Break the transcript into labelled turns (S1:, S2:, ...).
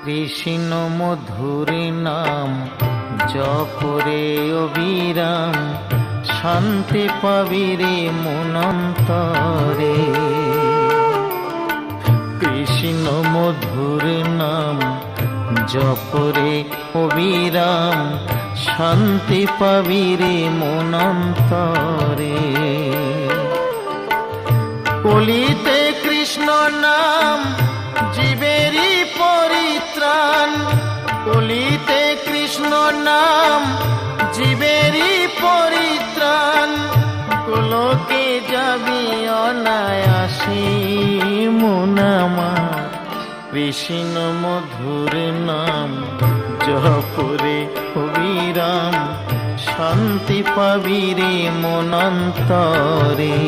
S1: কৃষ্ণ মধুর নাম জপরে অবিরাম, শান্তি পাবি রে মনন্তরে। কৃষ্ণ মধুর নাম জপরে অবিরাম, শান্তি পাবি রে মনন্তরে। কলিতে কৃষ্ণ নাম জীবেরই পরিত্রাণ, কলিতে কৃষ্ণ নাম জীবেরই পরিত্রাণ। গোলকে যাবি অনায়াসে মন আমার, কৃষ্ণ মধুর নাম জপরে অবিরাম, শান্তি পাবি রে মনন্তরে।